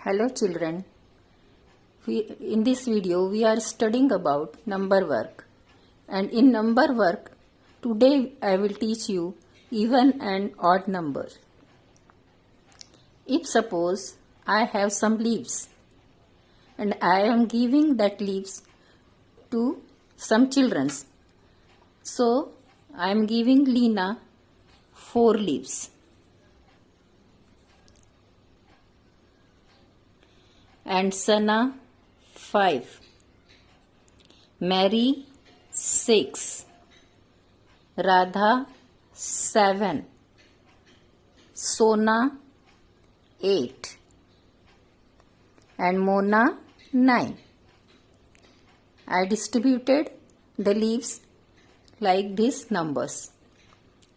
Hello children, in this video we are studying about number work, and in number work today I will teach you even and odd number. If suppose I have some leaves and I am giving that leaves to some children, so I am giving Lina 4 leaves. And Sana 5, Mary 6, Radha 7, Sona 8, and Mona 9. I distributed the leaves like these numbers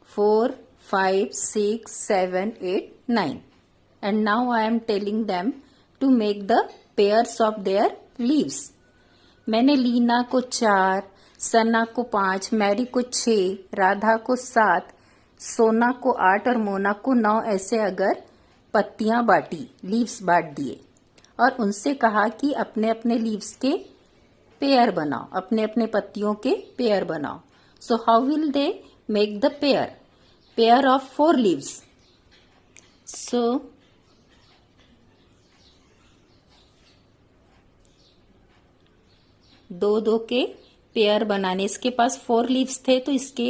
4, 5, 6, 7, 8, 9. And now I am telling them to make the pairs of their leaves. मैंने लीना को 4, सना को 5, Mary को 6, राधा को 7, सोना को 8 और मोना को 9 ऐसे अगर पत्तियां बांटी, लीव्स बांट दिए और उनसे कहा कि अपने अपने लीव्स के पेयर बनाओ, अपने अपने पत्तियों के पेयर बनाओ. So how will they make the pair of 4 leaves. So दो के पेयर बनाने. इसके पास 4 लीव्स थे तो इसके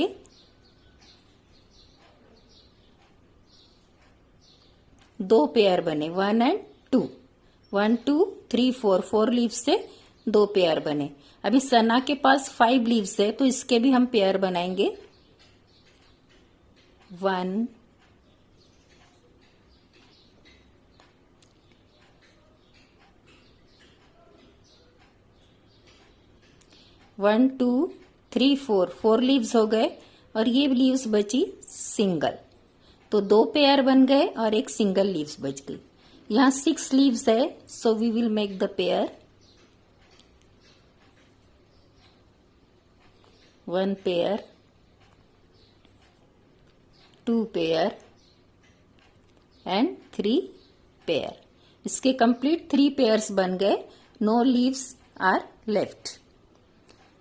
2 पेयर बने, 1 and 2. 1, 2, 3, 4 लीव्स से 2 पेयर बने. अभी सना के पास 5 लीव्स है तो इसके भी हम पेयर बनाएंगे. 1, 1, 2, 3, 4 लीव्स हो गए और ये लीव्स बची सिंगल. तो 2 पेयर बन गए और एक सिंगल लीव्स बच गई. यहाँ 6 लीव्स है so we will make the pair. 1 pair, 2 pair and 3 pair. इसके कंप्लीट 3 पेयर्स बन गए. No leaves are left.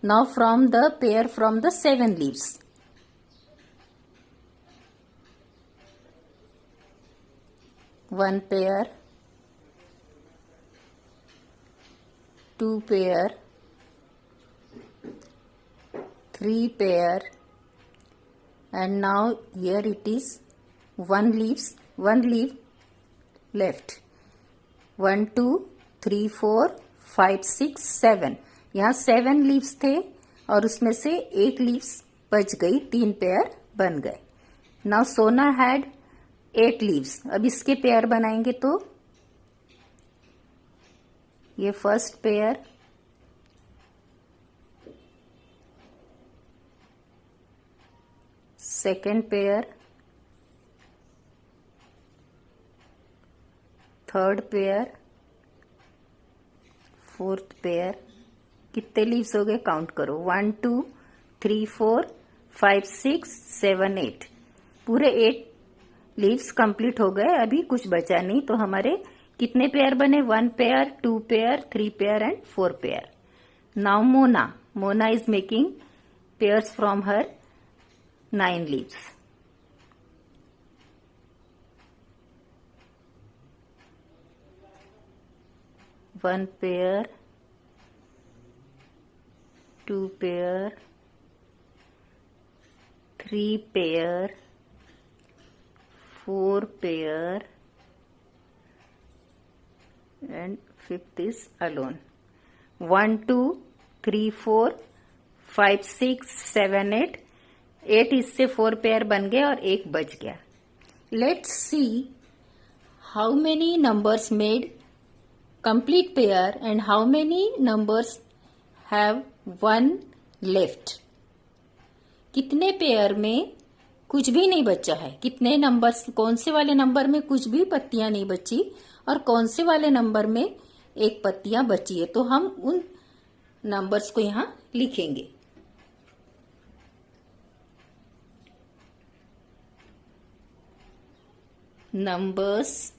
Now from the pair from the 7 leaves. 1 pair, 2 pair, 3 pair, and now here it is 1 leaf left. 1, 2, 3, 4, 5, 6, 7. यहाँ 7 leaves थे और उसमें से 8 leaves बच गई, 3 पेयर बन गए. नाउ सोना हैड 8 लीव्स. अब इसके पेयर बनाएंगे तो ये first pair, second pair, third pair, fourth pair. कितने लीव्स हो गए काउंट करो. 1, 2, 3, 4, 5, 6, 7, 8. पूरे 8 लीव्स कंप्लीट हो गए. अभी कुछ बचा नहीं. तो हमारे कितने पेयर बने. 1 pair, 2 pair, 3 pair and 4 pair. Now Mona is making pairs from her 9 leaves. One pair, 2 pair, 3 pair, 4 pair, and 5th is alone. 1, 2, 3, 4, 5, 6, 7, 8. 8 इससे 4 पेयर बन गए और एक बच गया. Let's see how many numbers made complete pair and how many numbers have 1 left. कितने pair में कुछ भी नहीं बचा है. कितने नंबर्स, कौन से वाले नंबर में कुछ भी पत्तियां नहीं बची और कौन से वाले नंबर में एक पत्तियां बची है. तो हम उन नंबर्स को यहां लिखेंगे. numbers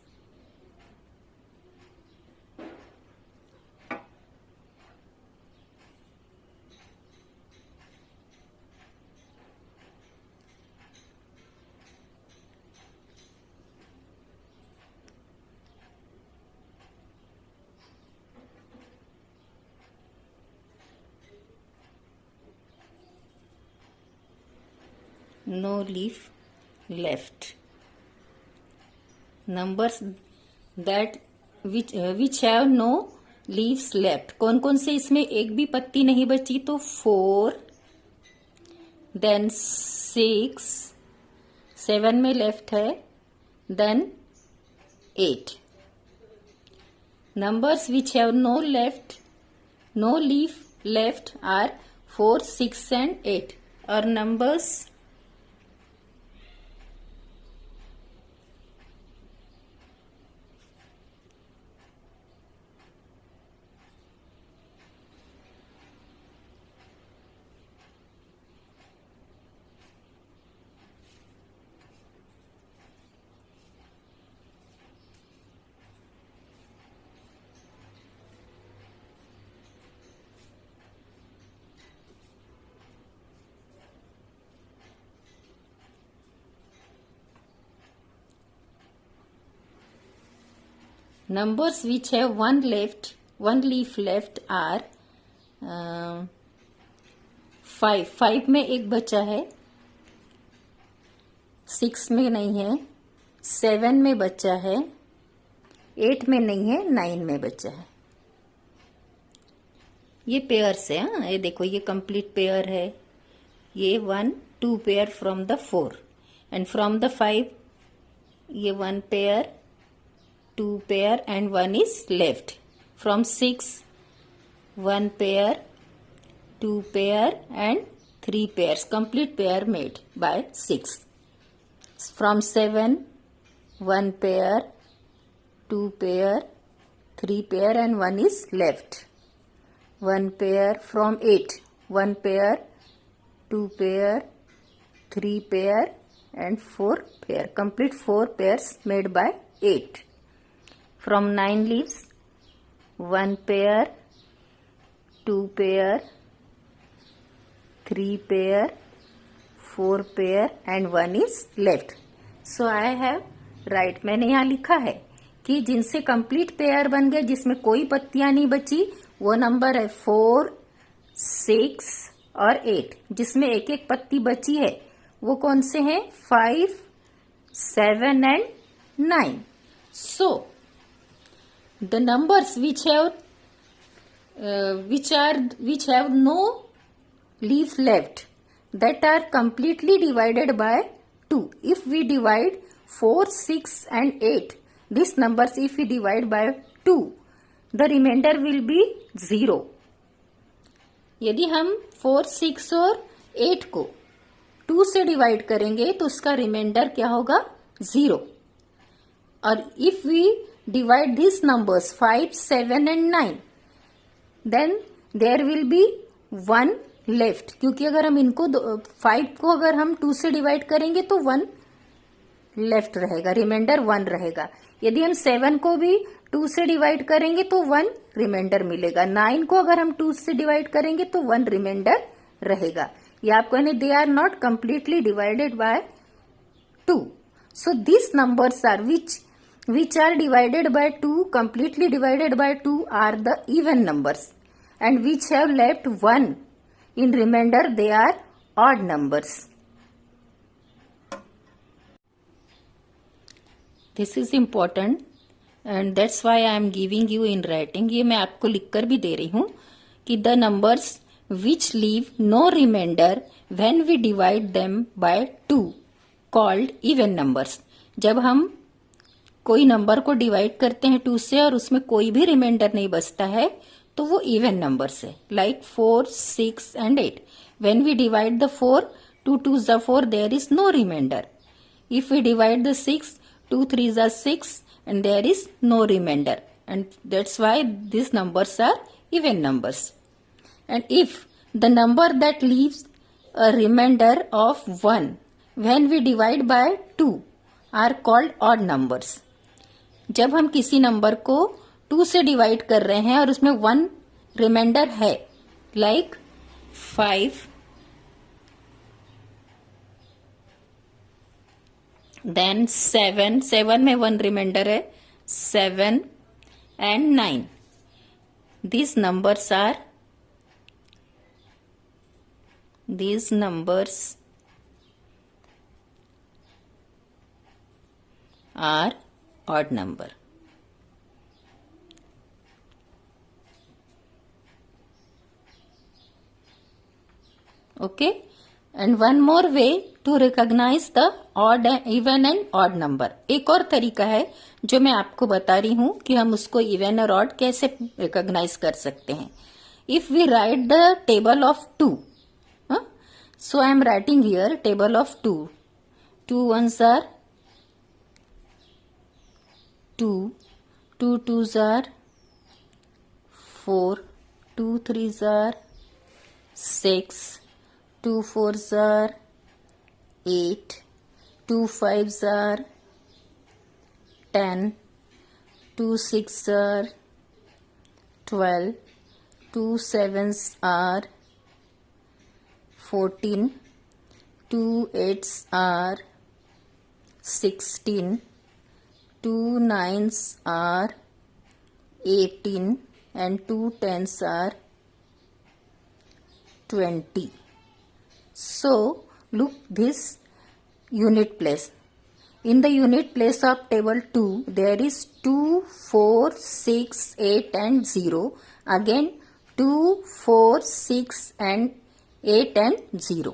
no leaf left. Numbers that which have no leaves left. कौन कौन से इसमें एक भी पत्ती नहीं बची? तो 4, then 6, 7 में लेफ्ट है, then 8. Numbers which have no leaf left are 4, 6 and 8. Or numbers numbers which have one leaf left are 5. 5 में एक बचा है, 6 में नहीं है, 7 में बचा है, 8 में नहीं है, 9 में बचा है. ये पेयर्स है. हाँ, ये देखो, ये कंप्लीट पेयर है. ये 1 2 pair from the 4 and from the 5 ये 1 pair, 2 pair and 1 is left. From 6 1 pair, 2 pair and 3 pairs. Complete pair made by 6. From 7 1 pair, 2 pair, 3 pair and 1 is left. 1 pair. From 8 1 pair, 2 pair, 3 pair and 4 pair. Complete 4 pairs made by 8. From 9 leaves 1 pair, 2 pair, 3 pair, 4 pair and 1 is left. So I have write, मैंने यहाँ लिखा है कि जिनसे complete pair बन गए, जिसमें कोई पत्तियां नहीं बची, वो नंबर है 4, 6 और 8. जिसमें एक एक पत्ती बची है वो कौन से हैं? 5, 7 and 9. So the numbers which have no leaf left, that are completely divided by 2. If we divide 4, 6 and 8, these numbers if we divide by 2, the remainder will be 0. यदि हम 4, 6 और 8 को 2 से डिवाइड करेंगे तो उसका रिमाइंडर क्या होगा? 0. और if we divide these numbers 5, 7 and 9, then there will be 1 left. क्योंकि अगर हम इनको 5 को अगर हम 2 से डिवाइड करेंगे तो 1 लेफ्ट रहेगा, रिमाइंडर 1 रहेगा. यदि हम 7 को भी 2 से डिवाइड करेंगे तो 1 रिमाइंडर मिलेगा. 9 को अगर हम 2 से डिवाइड करेंगे तो 1 रिमाइंडर रहेगा. ये आपको यानी they are not completely divided by 2. So this numbers are which are divided by 2, completely divided by 2 are the even numbers, and which have left 1 in remainder, they are odd numbers. This is important and that's why I am giving you in writing. ये मैं आपको लिखकर भी दे रही हूँ कि the numbers which leave no remainder when we divide them by 2 called even numbers. जब हम कोई नंबर को डिवाइड करते हैं 2 से और उसमें कोई भी रिमाइंडर नहीं बचता है तो वो इवन नंबर्स है. Like 4, 6 and 8. When we divide the 4, 2 2s are 4, there is no reminder. If we divide the 6, 2 3s are 6 and there is no remainder, and that's why these numbers are even numbers. And if the number that leaves a remainder of 1 when we divide by 2 are called odd numbers. जब हम किसी number को 2 से divide कर रहे हैं और उसमें 1 रिमाइंडर है, लाइक 5, देन 7 में 1 रिमाइंडर है, 7 and 9. These numbers are odd number. Okay, and one more way to recognize the odd, even and odd number. एक और तरीका है जो मैं आपको बता रही हूं कि हम उसको इवन और ऑड कैसे रिकॉग्नाइज कर सकते हैं. If we write the table of 2, so I am writing here table of 2. 2 ones are 2, 2 twos are 4, 2 threes are 6, 2 fours are 8, 2 fives are 10, 2 sixes are 12, 2 sevens are 14, 2 eights are 16, 2 nines are 18, and 2 tens are 20. So look this unit place. In the unit place of table 2, there is 2, 4, 6, 8 and 0. Again 2, 4, 6 and 8 and 0.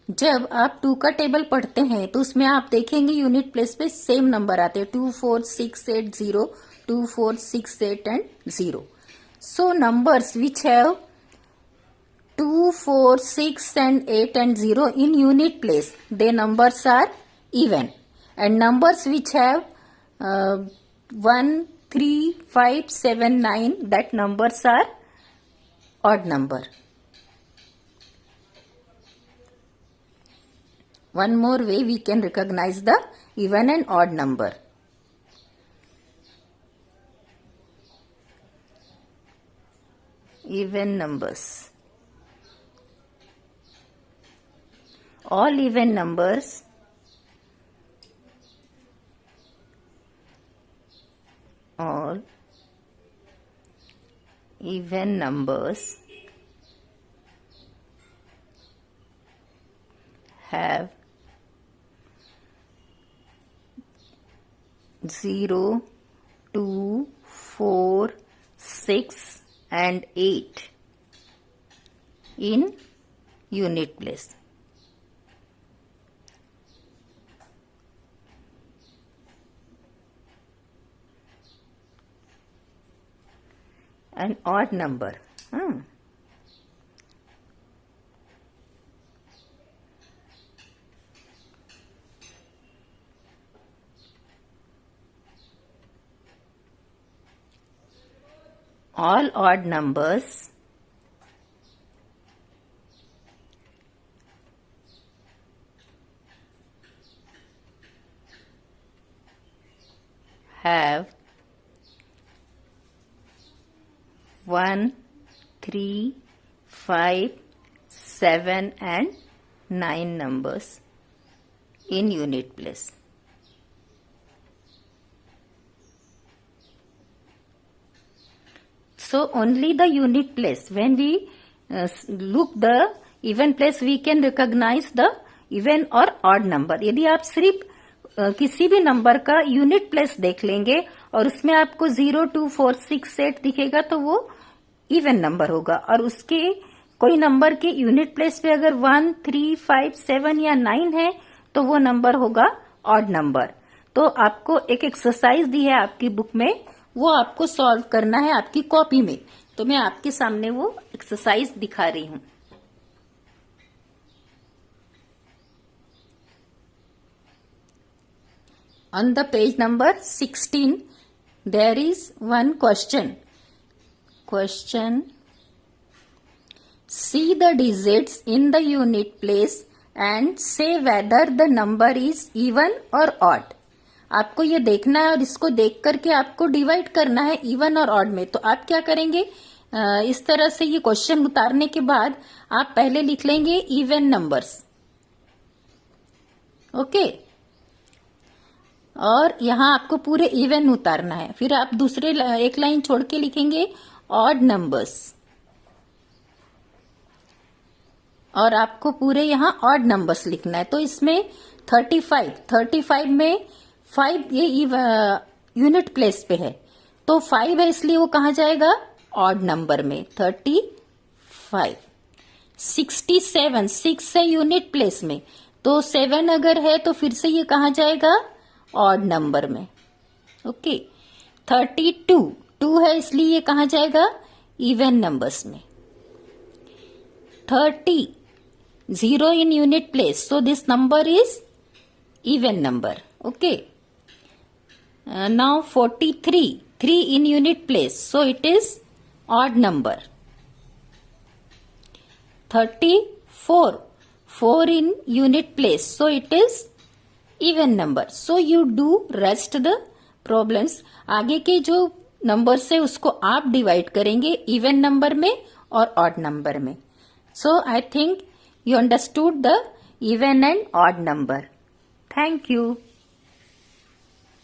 जब आप 2 का table पढ़ते हैं तो उसमें आप देखेंगे unit place पे सेम नंबर आते हैं 2, 4, 6, 8, 0, 2, 4, 6, 8 and 0. So numbers which have 2, 4, 6 and 8 and 0 in unit place, their numbers are even. And numbers which have 1, 3, 5, 7, 9, that numbers are odd number. One more way we can recognize the even and odd number. Even numbers. All even numbers have 0, 2, 4, 6 and 8 in unit place. An odd number. All odd numbers have 1, 3, 5, 7 and 9 numbers in unit place. So only the unit place. When we look the even place, we can recognize the even or odd number. यदि आप सिर्फ किसी भी number का unit place देख लेंगे और उसमें आपको 0, 2, 4, 6, 8 दिखेगा तो वो इवन नंबर होगा. और उसके कोई नंबर के यूनिट प्लेस पे अगर 1, 3, 5, 7 या 9 है तो वो नंबर होगा ऑड नंबर. तो आपको एक एक्सरसाइज दी है आपकी बुक में, वो आपको सॉल्व करना है आपकी कॉपी में. तो मैं आपके सामने वो एक्सरसाइज दिखा रही हूं. On the page number 16, there is one question. See the digits in the unit place and say whether the number is even or odd. आपको ये देखना है और इसको देख करके आपको डिवाइड करना है इवन और ऑड में. तो आप क्या करेंगे, इस तरह से ये क्वेश्चन उतारने के बाद आप पहले लिख लेंगे इवन नंबर्स. ओके, और यहां आपको पूरे इवन उतारना है. फिर आप दूसरे एक लाइन छोड़ के लिखेंगे ऑड नंबर्स, और आपको पूरे यहां ऑड नंबर्स लिखना है. तो इसमें 35 में 5 ये यूनिट प्लेस पे है, तो 5 है इसलिए वो कहाँ जाएगा? ऑड नंबर में, 35। 67 6 है यूनिट प्लेस में, तो 7 अगर है तो फिर से ये कहाँ जाएगा? ऑड नंबर में। ओके। 32 2 है इसलिए ये कहाँ जाएगा? इवन नंबर्स में। 30 0 in unit place, so this number is even number. Okay. Now 43 3 in unit place, so it is odd number. 34 4 in unit place, so it is even number. So you do rest the problems. आगे के जो numbers है उसको आप divide करेंगे even number में और odd number में. So I think you understood the even and odd number. Thank you.